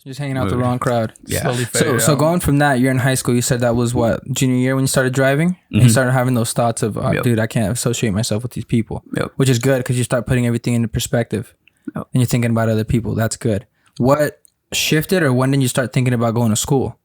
Just hanging out with the wrong crowd. Yeah. Slowly faded So out. going from that, you're in high school. You said that was what, junior year when you started driving? And you started having those thoughts of, dude, I can't associate myself with these people. Yep. Which is good because you start putting everything into perspective. Yep. And you're thinking about other people. That's good. What shifted, or when did you start thinking about going to school?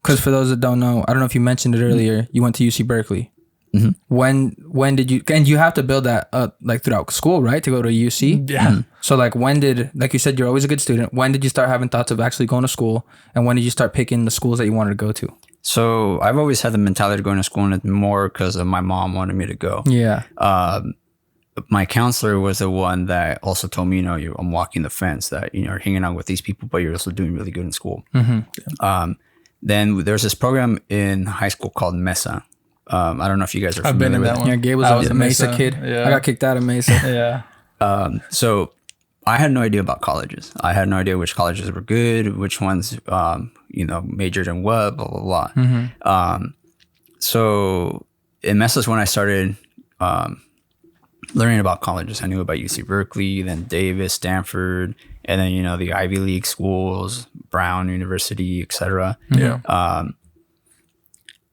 Because for those that don't know, I don't know if you mentioned it earlier, you went to UC Berkeley. Mm-hmm. When did you, and you have to build that up like throughout school, right, to go to UC? Yeah. So like when did, like you said, you're always a good student. When did you start having thoughts of actually going to school, and when did you start picking the schools that you wanted to go to? So I've always had the mentality of going to school, and it's more because of my mom wanted me to go. Yeah. My counselor was the one that also told me, I'm walking the fence, that, you're hanging out with these people, but you're also doing really good in school. Mm-hmm. Then there's this program in high school called Mesa. I don't know if you guys are familiar I've been in with that it. one. Yeah, Gabe was I a was a Mesa Mesa. kid. Yeah. I got kicked out of Mesa. Yeah. So I had no idea about colleges. I had no idea which colleges were good, which ones, majored in what, blah, blah, blah. So in Mesa is when I started learning about colleges. I knew about UC Berkeley, then Davis, Stanford, and then, the Ivy League schools, Brown University, etc. Yeah.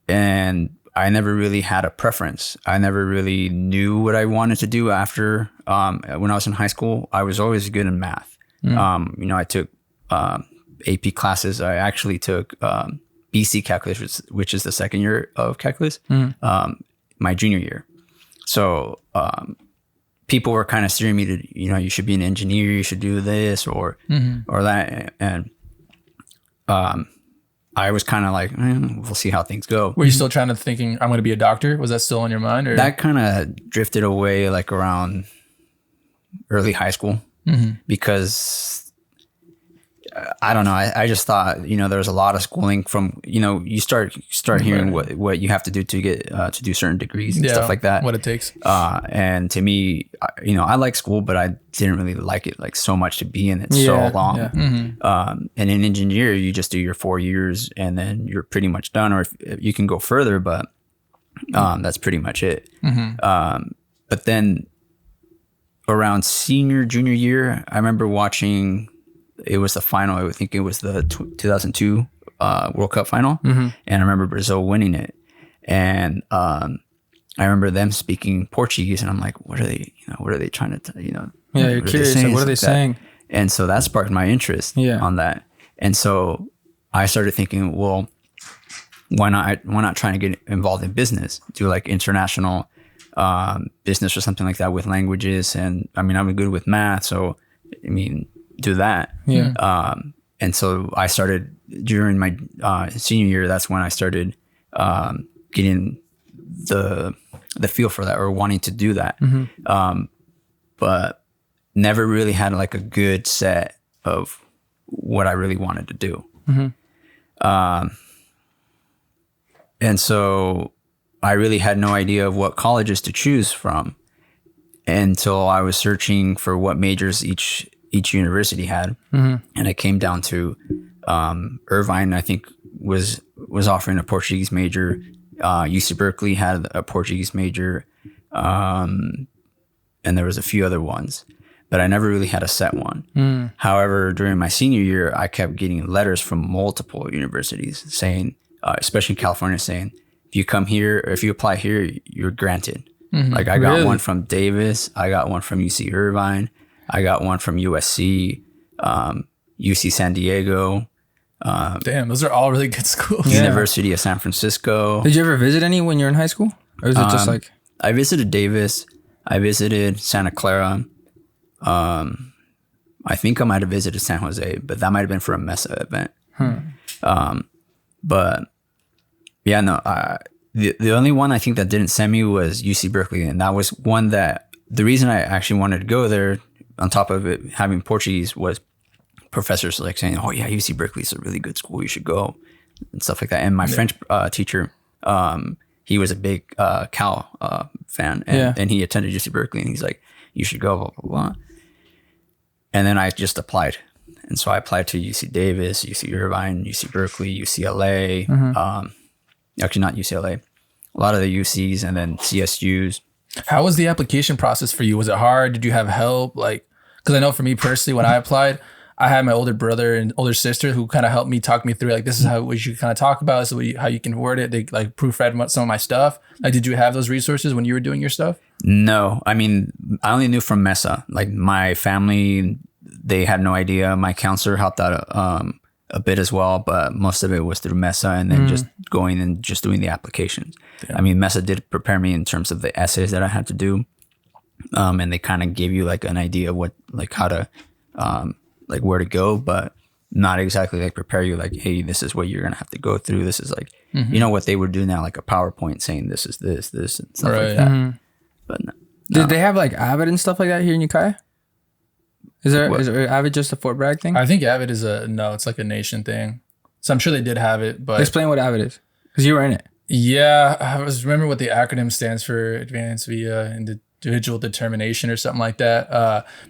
And I never really had a preference. I never really knew what I wanted to do after. When I was in high school, I was always good in math. I took AP classes. I actually took BC calculus, which is the second year of calculus, my junior year. So people were kind of steering me to, you should be an engineer, you should do this or that. And I was kind of like, we'll see how things go. Were you still trying to thinking, I'm going to be a doctor? Was that still on your mind? Or? That kind of drifted away like around early high school because I don't know. I just thought, there was a lot of schooling from, you start hearing what you have to do to get to do certain degrees and stuff like that. What it takes. And to me, I like school, but I didn't really like it like so much to be in it so long. Yeah. And in engineer, you just do your 4 years and then you're pretty much done, or if you can go further, but that's pretty much it. But then around junior year, I remember watching, it was the final, I think it was the 2002 World Cup final. And I remember Brazil winning it. And I remember them speaking Portuguese, and I'm like, what are they trying to, Yeah, you're curious. Like, what are they saying? And so that sparked my interest on that. And so I started thinking, well, why not trying to get involved in business, do like international business or something like that with languages. And I mean, I'm good with math. So, do that. Yeah. And so I started during my senior year. That's when I started getting the feel for that, or wanting to do that. But never really had like a good set of what I really wanted to do. And so I really had no idea of what colleges to choose from until I was searching for what majors each university had. And it came down to Irvine, I think, was offering a Portuguese major. UC Berkeley had a Portuguese major. And there was a few other ones, but I never really had a set one. However, during my senior year, I kept getting letters from multiple universities saying, especially in California, saying, if you come here, or if you apply here, you're granted. Like I got one from Davis. I got one from UC Irvine. I got one from USC, UC San Diego. Damn, those are all really good schools. University of San Francisco. Did you ever visit any when you're in high school? Or is it just like... I visited Davis. I visited Santa Clara. I think I might have visited San Jose, but that might have been for a Mesa event. But yeah, no, the only one I think that didn't send me was UC Berkeley. And that was one that the reason I actually wanted to go there, on top of it having Portuguese, was professors like saying, oh yeah, UC Berkeley is a really good school, you should go, and stuff like that. And my French teacher, he was a big Cal fan, and he attended UC Berkeley, and he's like, you should go, blah, blah, blah. And then I just applied. And so I applied to UC Davis, UC Irvine, UC Berkeley, UCLA, actually not UCLA, a lot of the UCs, and then CSUs. How was the application process for you? Was it hard? Did you have help? Like, because I know for me personally, when I applied, I had my older brother and older sister who kind of helped me talk me through like, this is how we should kind of talk about, this is how you can word it. They like proofread some of my stuff. Like, did you have those resources when you were doing your stuff? No, I mean, I only knew from Mesa. Like my family, they had no idea. My counselor helped out a bit as well, but most of it was through Mesa and then just going and just doing the applications. I mean, Mesa did prepare me in terms of the essays that I had to do. And they kind of gave you like an idea of what, like how to, like where to go, but not exactly like prepare you like, hey, this is what you're going to have to go through. This is like, you know what they would do now, like a PowerPoint saying this is this, and stuff like that. But no. Did they have like Avid and stuff like that here in Ukiah? Is Avid just a Fort Bragg thing? I think Avid is it's like a nation thing. So I'm sure they did have it, but explain what Avid is, because you were in it. Yeah, I was remember what the acronym stands for: Advanced via Individual Determination or something like that.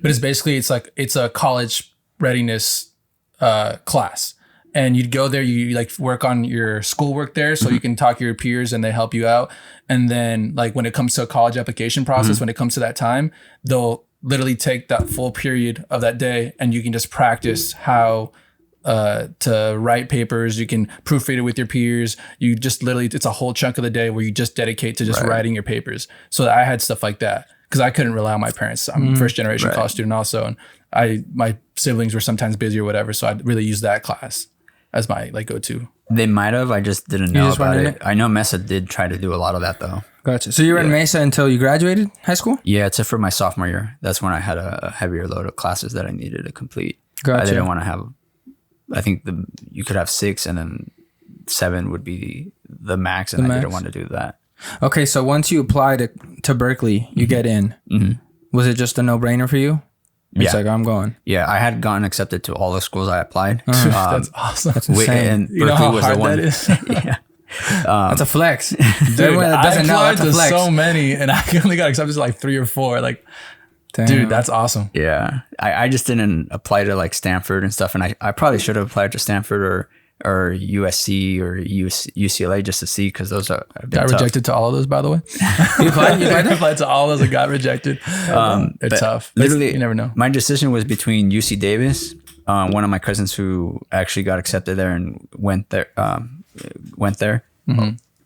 But it's basically it's a college readiness class, and you'd go there, you like work on your schoolwork there, so you can talk to your peers and they help you out. And then like when it comes to a college application process, when it comes to that time, they'll literally take that full period of that day and you can just practice how to write papers. You can proofread it with your peers. You just literally, it's a whole chunk of the day where you just dedicate to just writing your papers. So I had stuff like that because I couldn't rely on my parents. I'm a first generation college student also. And my siblings were sometimes busy or whatever. So I'd really use that class as my like go-to. They might have. I just didn't know about it. I know Mesa did try to do a lot of that though. Gotcha. So you were in Mesa until you graduated high school? Yeah, except for my sophomore year. That's when I had a heavier load of classes that I needed to complete. Gotcha. I didn't want to have, I think you could have 6 and then 7 would be the max, and I didn't want to do that. Okay, so once you apply to Berkeley, you get in. Was it just a no-brainer for you? It's like, I'm going. Yeah, I had gotten accepted to all the schools I applied. That's awesome. That's insane. And You know Berkeley how was hard the one. that is? Yeah. That's a flex. Dude, Everyone that doesn't know, I that's a applied to flex. so many and I only got accepted to like 3 or 4. Like, Damn. dude, that's awesome. Yeah. I just didn't apply to like Stanford and stuff. And I probably should have applied to Stanford or USC or UCLA just to see, because those are Got rejected to all of those, by the way. You applied? I applied to all of those and got rejected. They're tough. Literally, You never know. My decision was between UC Davis, one of my cousins who actually got accepted there and went there,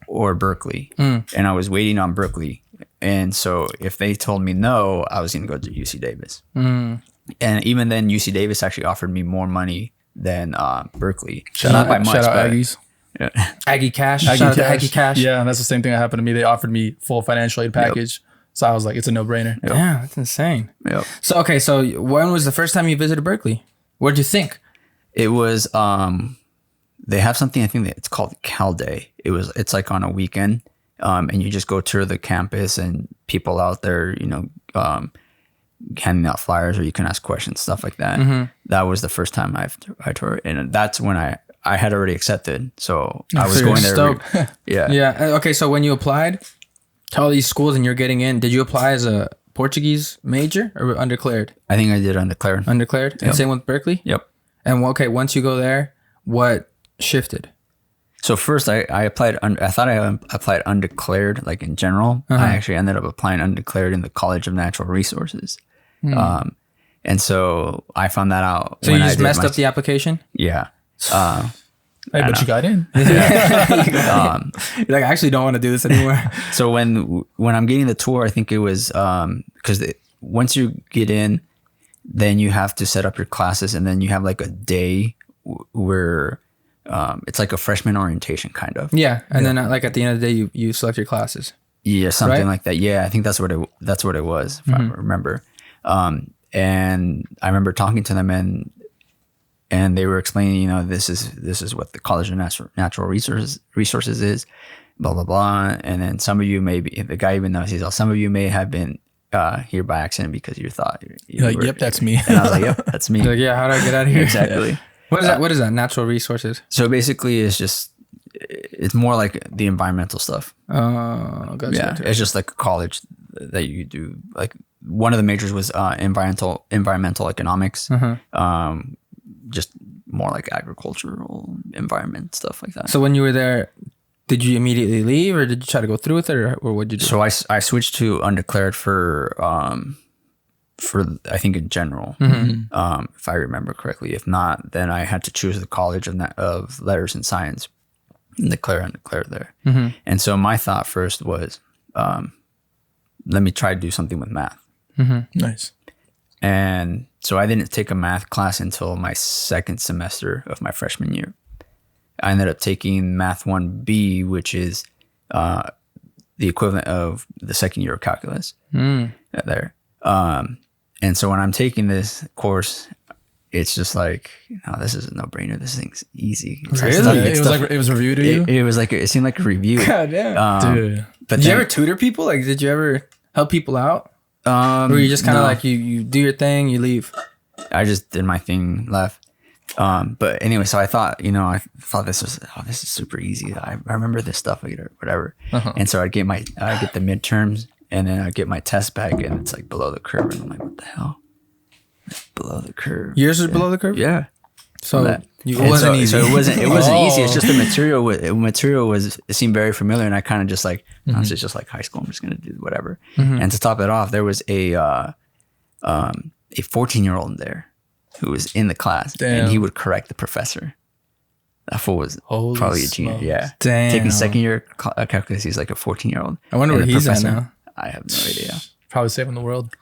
or Berkeley. And I was waiting on Berkeley. And so if they told me no, I was going to go to UC Davis. And even then, UC Davis actually offered me more money than Berkeley. Shout out Aggies. Yeah. Aggie Cash. Shout out to Aggie Cash. Yeah, and that's the same thing that happened to me. They offered me full financial aid package. So I was like, it's a no-brainer. Yeah, that's insane. Yep. So, okay, so when was the first time you visited Berkeley? What did you think? It was, they have something, I think that it's called Cal Day. It's like on a weekend. And you just go tour the campus and people out there, handing out flyers, or you can ask questions, stuff like that. That was the first time I toured, and that's when I had already accepted. So I was going there. Yeah. Okay, so when you applied to all these schools and you're getting in, did you apply as a Portuguese major or undeclared? I think I did undeclared. Undeclared? Yep. And same with Berkeley? Yep. And okay, once you go there, what shifted? So first I applied, I thought I applied undeclared, like in general. I actually ended up applying undeclared in the College of Natural Resources. And so I found that out. So you just messed up the application? Yeah. Hey, but you got in. You're like, I actually don't want to do this anymore. So when I'm getting the tour, I think it was because once you get in, then you have to set up your classes, and then you have like a day where it's like a freshman orientation kind of. Yeah, and then like at the end of the day, you select your classes. Yeah, something right? like that. Yeah, I think that's what it was, if I remember. And I remember talking to them, and they were explaining, this is what the College of Natural Resources is, blah blah blah. And then some of you may be, the guy even knows, he's all, some of you may have been here by accident because you thought you like, were, yep, that's me. And I was like, yep, that's me. You're like, yeah, how do I get out of here? Exactly. What is that? Natural resources. So basically, it's more like the environmental stuff. Oh, gotcha. Yeah, it's just like a college that you do. Like one of the majors was environmental economics. Just more like agricultural environment stuff like that. So when you were there, did you immediately leave, or did you try to go through with it, or what did you do? So I switched to undeclared for for I think in general, if I remember correctly. If not, then I had to choose the college of letters and science, and declare there. And so my thought first was, let me try to do something with math. Nice. And so I didn't take a math class until my second semester of my freshman year. I ended up taking Math 1B, which is the equivalent of the second year of calculus there. And so when I'm taking this course, it's just like, no, this is a no-brainer. This thing's easy. Really? It was a review to you? It was like, it seemed like a review. God damn. Dude. But Did you ever tutor people? Like, did you ever help people out? Or you just kind of no. like, you do your thing, you leave? I just did my thing, left. But anyway, so I thought this is super easy. I remember this stuff, whatever. And so I get the midterms, and then I get my test back, and it's like below the curve, and I'm like, what the hell? It's below the curve. Yours was below the curve? Yeah. So It wasn't easy. So it wasn't easy. It's just the material. It seemed very familiar, and I kind of just like, this is just like high school. I'm just gonna do whatever. And to top it off, there was a 14-year-old there who was in the class, and he would correct the professor. That fool was probably a junior. smokes. Yeah. Damn. Taking second year calculus, he's like a 14-year-old. I wonder where he's at now. I have no idea. Probably saving the world.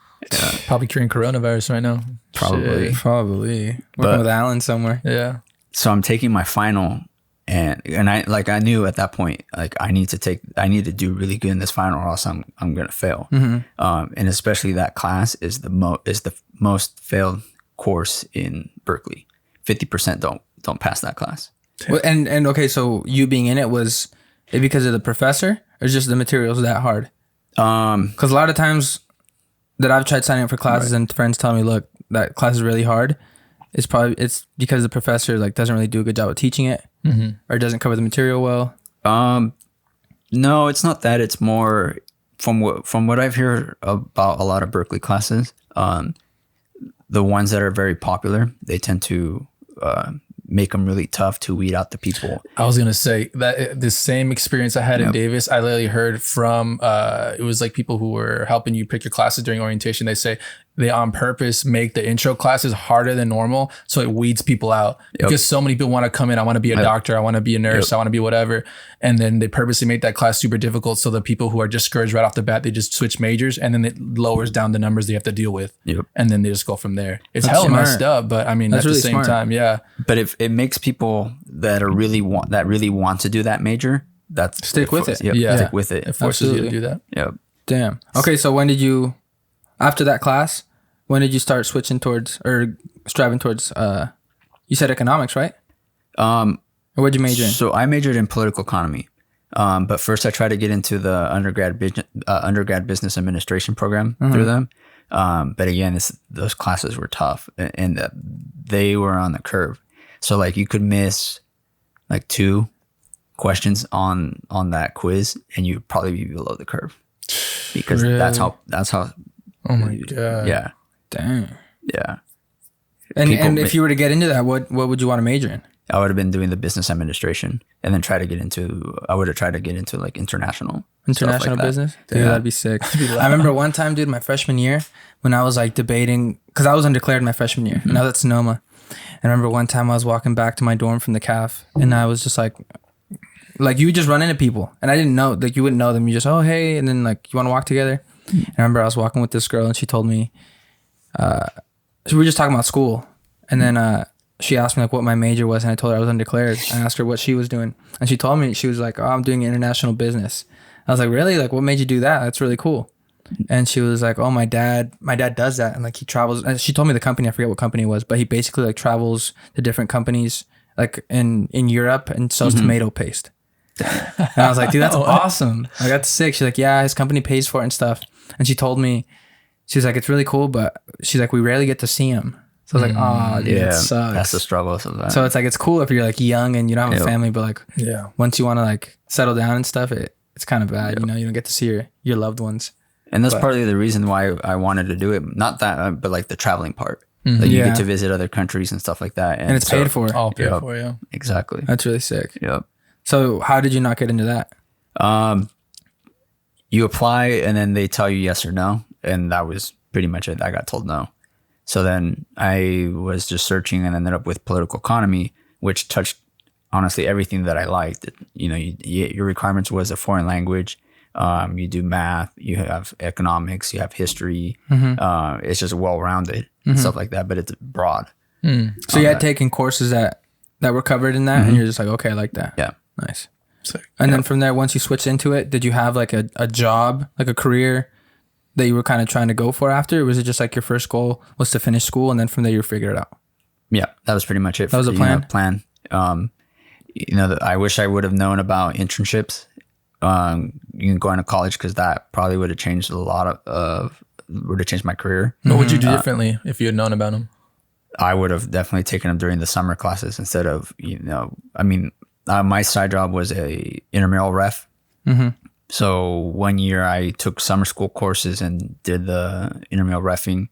Probably curing coronavirus right now. Probably. Shit. Probably. Working with Alan somewhere. Yeah. So I'm taking my final, and I knew at that point, like I need to do really good in this final, or else I'm gonna fail. And especially that class is the most failed course in Berkeley. 50% don't pass that class. Well, and okay, so you being in it, was it because of the professor, or just the materials that hard? Because a lot of times that I've tried signing up for classes, and friends tell me, look, that class is really hard. It's because the professor like doesn't really do a good job of teaching it, or doesn't cover the material well. No, it's not that. It's more from what I've heard about a lot of Berkeley classes. The ones that are very popular, they tend to make them really tough to weed out the people. I was gonna say that the same experience I had in Davis, I literally heard from it was like people who were helping you pick your classes during orientation. They say they on purpose make the intro classes harder than normal, so it weeds people out because so many people want to come in. I want to be a doctor. I want to be a nurse. I want to be whatever, and then they purposely make that class super difficult. So the people who are discouraged right off the bat, they just switch majors, and then it lowers down the numbers they have to deal with, and then they just go from there. It's hella messed up, but I mean, at the same time, But if it makes people that really want to do that major, Stick with it. Stick with it. It forces you to do that. Yep. Damn. Okay, so when did you, after that class, when did you start switching towards or striving towards? You said economics, right? Or what'd you major in? So I majored in political economy, but first I tried to get into the undergrad business administration program through them. But again, those classes were tough, and they were on the curve. So like you could miss like 2 questions on that quiz, and you'd probably be below the curve because that's how. Oh my god. Yeah. Damn. Yeah. And if you were to get into that, what would you want to major in? I would have been doing the business administration, and then I would have tried to get into like international stuff like that. business. Dude, that'd be sick. I remember one time, dude, my freshman year, when I was like debating, because I was undeclared my freshman year, and I was at Sonoma. I remember one time I was walking back to my dorm from the CAF, and I was just like you would just run into people, and I didn't know, like you wouldn't know them. You just, oh hey, and then like, you want to walk together? And I remember I was walking with this girl, and she told me, so we were just talking about school, and then she asked me like what my major was, and I told her I was undeclared. I asked her what she was doing, and she told me, she was like, oh, I'm doing international business. I was like, really? Like, what made you do that? That's really cool. And she was like, oh, my dad does that, and like he travels. And she told me the company, I forget what company it was, but he basically like travels to different companies like in Europe and sells tomato paste. And I was like, dude, that's awesome. Like, that's sick. She's like, yeah, his company pays for it and stuff. And she told me, she's like, it's really cool, but she's like, we rarely get to see him. So I was like, oh, dude, that sucks. That's the struggle of that. So it's like, it's cool if you're like young and you don't have a family, but like, once you want to like settle down and stuff, it's kind of bad. You know, you don't get to see your loved ones. And that's partly the reason why I wanted to do it. Not that, but like the traveling part. Like you get to visit other countries and stuff like that. And it's paid for. All paid for, yeah. Exactly. That's really sick. Yep. So how did you not get into that? You apply and then they tell you yes or no. And that was pretty much it. I got told no. So then I was just searching and ended up with political economy, which touched honestly everything that I liked. You know, your requirements was a foreign language. You do math, you have economics, you have history. It's just well-rounded and stuff like that, but it's broad. So you had taken courses that were covered in that, and you're just like, okay, I like that. Yeah. Nice. And then from there, once you switched into it, did you have like a job, like a career that you were kind of trying to go for after? Or was it just like your first goal was to finish school, and then from there you figure it out? Yeah, that was pretty much it. That was the plan? I wish I would have known about internships. You can go into college, because that probably would have changed would have changed my career. What would you do differently if you had known about them? I would have definitely taken them during the summer classes instead of, my side job was a intramural ref. So 1 year I took summer school courses and did the intramural reffing,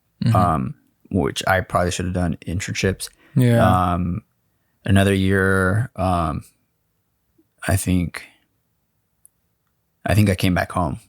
which I probably should have done internships. Yeah. Another year, I think I came back home,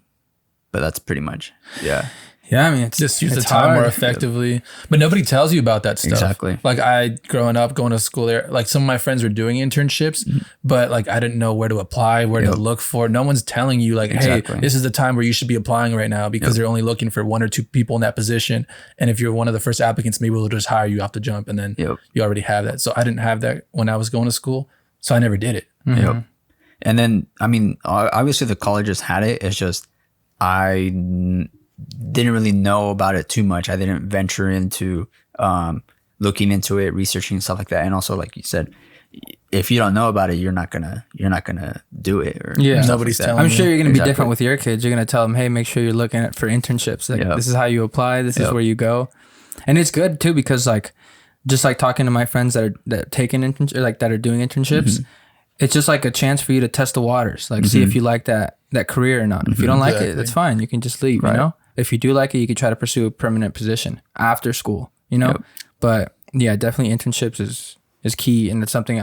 but that's pretty much, yeah. Yeah, I mean, it's just use the time more effectively. But nobody tells you about that stuff. Exactly. Like growing up, going to school there, like some of my friends were doing internships, but like I didn't know where to apply, where to look for. No one's telling you like, hey, this is the time where you should be applying right now, because they're only looking for 1 or 2 people in that position. And if you're one of the first applicants, maybe they'll just hire you off the jump, and then you already have that. So I didn't have that when I was going to school, so I never did it. Yep. And then, I mean, obviously the colleges had it. It's just I didn't really know about it too much. I didn't venture into looking into it, researching stuff like that. And also, like you said, if you don't know about it, you're not gonna do it. Or nobody's telling. I'm sure you're gonna be different with your kids. You're gonna tell them, hey, make sure you're looking for internships. Like, this is how you apply. This is where you go. And it's good too, because like, just like talking to my friends that are taking internships, or like that are doing internships, it's just like a chance for you to test the waters, like see if you like that career or not. If you don't like it, that's fine. You can just leave. You know. If you do like it, you could try to pursue a permanent position after school, you know? But yeah, definitely internships is key. And it's something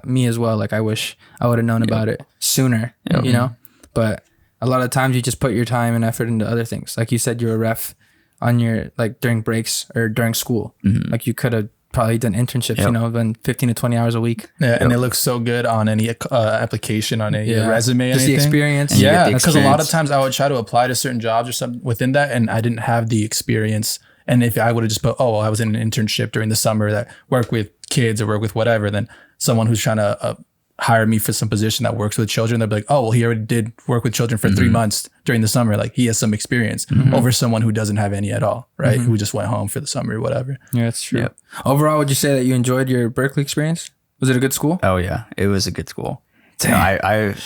me as well. Like I wish I would have known about it sooner, you know? But a lot of times you just put your time and effort into other things. Like you said, you're a ref on your, like during breaks or during school. Like you could have probably done internships, you know, been 15 to 20 hours a week. Yeah, and it looks so good on any application, on any resume. Just the experience. Yeah, because a lot of times I would try to apply to certain jobs or something within that, and I didn't have the experience. And if I would have just put, I was in an internship during the summer that work with kids or work with whatever, then someone who's trying to hire me for some position that works with children, they'll be like, he already did work with children for 3 months during the summer. Like he has some experience over someone who doesn't have any at all, right? Who just went home for the summer or whatever. Yeah, that's true. Overall, would you say that you enjoyed your Berkeley experience? Was it a good school? Oh yeah, it was a good school. I've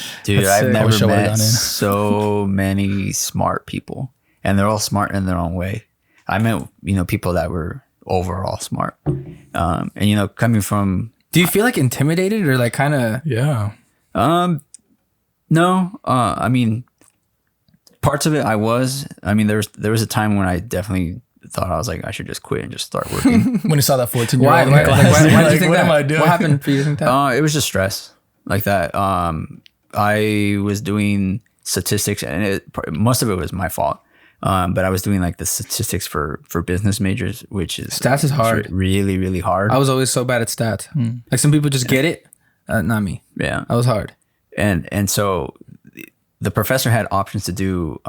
never met so many smart people, and they're all smart in their own way. I met, people that were overall smart. And, coming from... Do you feel like intimidated or like kind of... Yeah. No. I mean, parts of it I was. I mean, there was a time when I definitely thought I was like, I should just quit and just start working. When you saw that 14-year-old. Why did you think what that? am I doing? What happened for you to think that? It was just stress like that. I was doing statistics, and most of it was my fault. But I was doing like the statistics for business majors, which is stats is hard. Really, really hard. I was always so bad at stats. Like some people just get it. Not me. Yeah. I was hard. And so the professor had options to do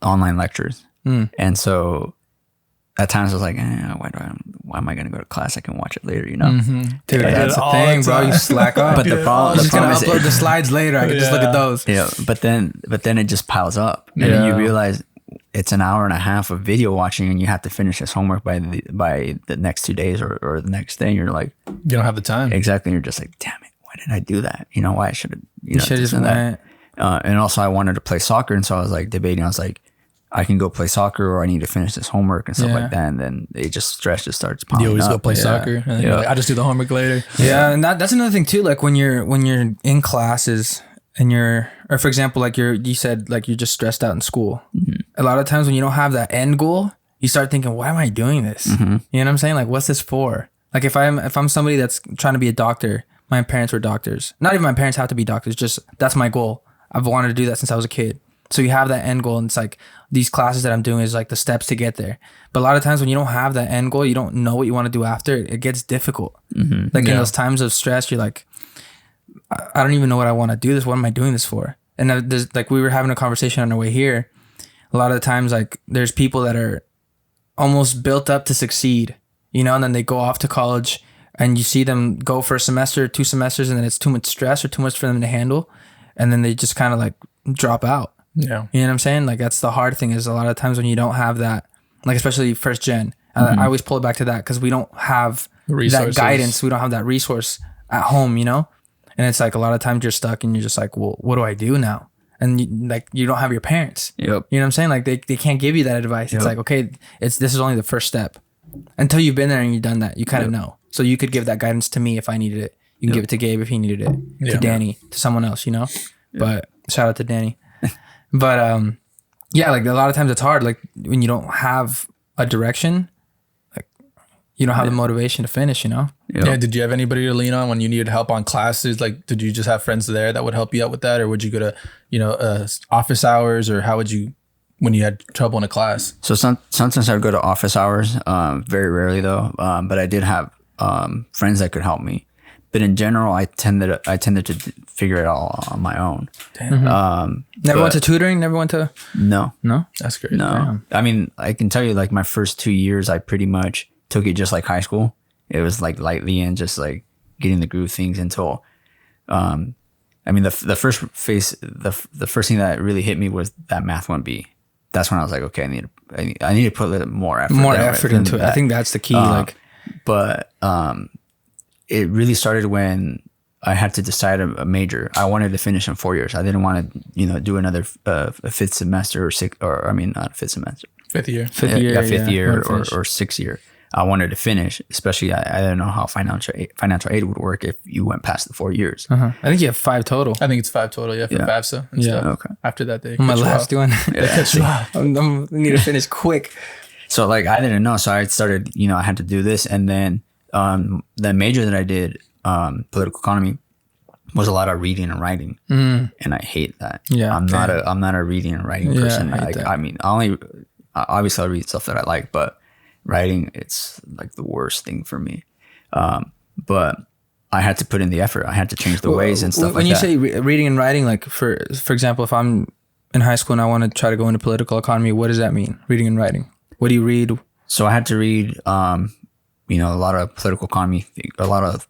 online lectures. And so at times I was like, why am I going to go to class? I can watch it later, Dude, that's the thing, bro. You slack off. But the problem is upload the slides later. I can just look at those. Yeah, but then it just piles up, and then you realize it's an hour and a half of video watching, and you have to finish this homework by the next 2 days or the next day. And you're like, you don't have the time. Exactly. And you're just like, damn it, why did I do that? Why I should have. You should have just went. And also, I wanted to play soccer, and so I was like debating. I was like, I can go play soccer, or I need to finish this homework and stuff like that. And then stress just starts piling up. You always go play soccer, and then you're like, I just do the homework later. Yeah, and that's another thing too. Like when you're in classes and or for example, like you said, like you're just stressed out in school. A lot of times when you don't have that end goal, you start thinking, why am I doing this? You know what I'm saying? Like, what's this for? Like if I'm somebody that's trying to be a doctor, my parents were doctors. Not even my parents have to be doctors. Just that's my goal. I've wanted to do that since I was a kid. So you have that end goal, and it's like these classes that I'm doing is like the steps to get there. But a lot of times when you don't have that end goal, you don't know what you want to do after. It gets difficult. Like in those times of stress, you're like, I don't even know what I want to do this. What am I doing this for? And there's like, we were having a conversation on our way here. A lot of the times, like there's people that are almost built up to succeed, you know, and then they go off to college and you see them go for a semester, 2 semesters, and then it's too much stress or too much for them to handle. And then they just kind of like drop out. Yeah. You know what I'm saying? Like that's the hard thing, is a lot of times when you don't have that, like especially first gen, I always pull it back to that, because we don't have that guidance. We don't have that resource at home, you know? And it's like a lot of times you're stuck and you're just like, well, what do I do now? And you don't have your parents. Yep. You know what I'm saying? Like they can't give you that advice. It's like, okay, this is only the first step. Until you've been there and you've done that, you kind of know. So you could give that guidance to me if I needed it. You can give it to Gabe if he needed it. To Danny, to someone else, you know? But shout out to Danny. But yeah, like a lot of times it's hard. Like when you don't have a direction, like you don't have the motivation to finish, you know? Yeah. Did you have anybody to lean on when you needed help on classes? Like, did you just have friends there that would help you out with that? Or would you go to, you know, office hours, or how would you, when you had trouble in a class? So sometimes I would go to office hours, very rarely though. But I did have friends that could help me. But in general, I tended to figure it all on my own. Damn. Never went to tutoring? Never went to? No. That's great. No. Damn. I mean, I can tell you, like my first 2 years, I pretty much took it just like high school. It was like lightly and just like getting the groove of things until, I mean, the first phase, the first thing that really hit me was that math 1B. That's when I was like, okay, I need to put a little more effort into it. I think that's the key. But it really started when I had to decide a major. I wanted to finish in 4 years. I didn't want to, you know, do another a fifth semester not fifth semester. Fifth year. Fifth year or 6th year. I wanted to finish, especially I didn't know how financial aid would work if you went past the 4 years. I think you have 5 total. I think it's 5 total, for FAFSA and stuff. Okay. After that, they my last one. I need to finish quick. So like I didn't know, so I started, you know, I had to do this, and then the major that I did, political economy, was a lot of reading and writing, and I hate that. I'm not a reading and writing person. I mean, obviously I read stuff that I like, but writing, it's like the worst thing for me. But I had to put in the effort. I had to change the ways and stuff like that. When you say reading and writing, like for example, if I'm in high school and I want to try to go into political economy, what does that mean? Reading and writing. What do you read? So I had to read, you know, a lot of political economy, a lot of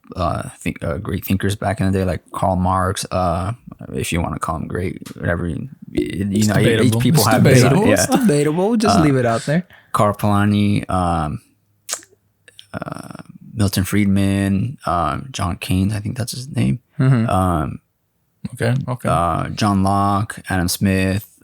great thinkers back in the day, like Karl Marx, if you want to call him great, whatever. You know, each people have debatable. It's debatable. Just leave it out there. Karl Polanyi, Milton Friedman, John Keynes, I think that's his name. Okay. John Locke, Adam Smith,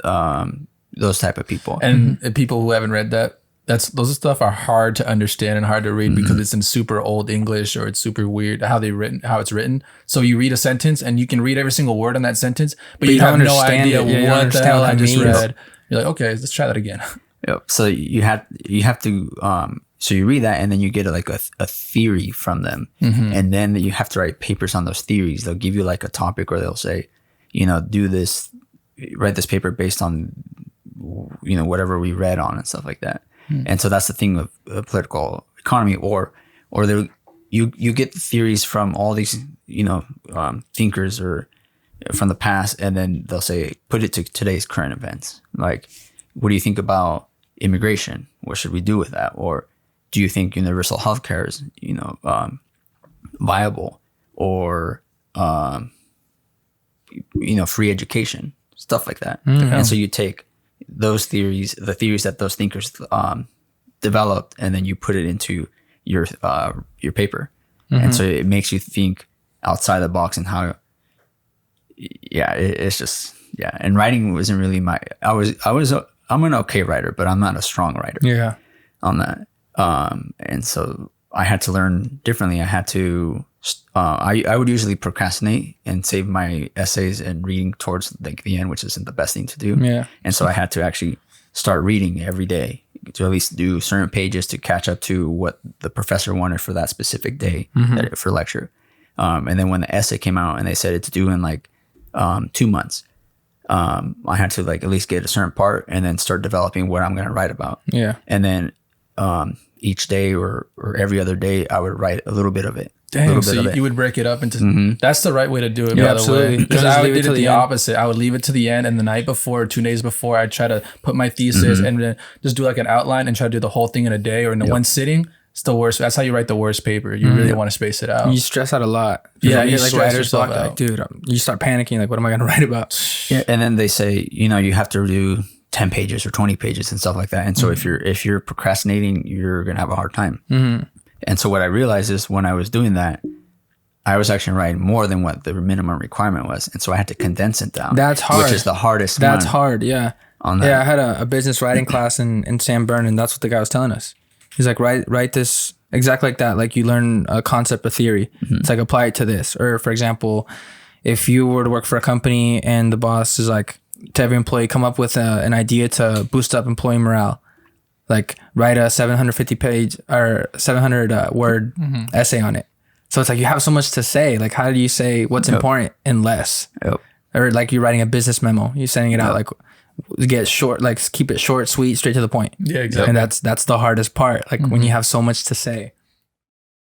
those type of people. And people who haven't read that, those stuff are hard to understand and hard to read because it's in super old English, or it's super weird how it's written. So you read a sentence and you can read every single word in that sentence, but you have no idea what the hell I just read. You're like, okay, let's try that again. Yep. So you have to so you read that, and then you get like a theory from them, and then you have to write papers on those theories. They'll give you like a topic, or they'll say, you know, write this paper based on, you know, whatever we read on and stuff like that. And so that's the thing with political economy, or you get the theories from all these, you know, thinkers or from the past, and then they'll say, put it to today's current events. Like, what do you think about immigration? What should we do with that? Or do you think universal healthcare is, you know, viable? Or, you know, free education, stuff like that. And so you take those theories, the theories that those thinkers developed, and then you put it into your paper. And so it makes you think outside the box, and how, it's just, and writing wasn't really I'm an okay writer, but I'm not a strong writer on that. And so I had to learn differently. I had to, I would usually procrastinate and save my essays and reading towards like the end, which isn't the best thing to do. And so I had to actually start reading every day to at least do certain pages to catch up to what the professor wanted for that specific day for lecture. And then when the essay came out and they said it's due in like 2 months, I had to like at least get a certain part and then start developing what I'm going to write about. Yeah. And then each day or every other day, I would write a little bit of it. Dang, so you would break it up into. That's the right way to do it, by the way. Because I did it the opposite. I would leave it to the end, and the night before, or 2 days before, I'd try to put my thesis and then just do like an outline and try to do the whole thing in a day or in one sitting. It's the worst. That's how you write the worst paper. You really want to space it out. You stress out a lot. Yeah, you you like stress writer's yourself block. out. Like, dude, you start panicking. Like, what am I going to write about? Yeah, and then they say, you know, you have to do 10 pages or 20 pages and stuff like that. And so if you're procrastinating, you're going to have a hard time. And so what I realized is when I was doing that, I was actually writing more than what the minimum requirement was. And so I had to condense it down. That's hard. Which is the hardest That's one hard, yeah. on that. Yeah, I had a business writing class in San Bern, and that's what the guy was telling us. He's like, write this exactly like that. Like you learn a concept of theory. It's like, apply it to this. Or for example, if you were to work for a company and the boss is like, to every employee, come up with an idea to boost up employee morale. Like write a 750 page or 700 word essay on it. So it's like you have so much to say. Like, how do you say what's important in less? Or like you're writing a business memo, you're sending it out, like get short, like keep it short, sweet, straight to the point. Yeah, exactly. And that's the hardest part. Like when you have so much to say.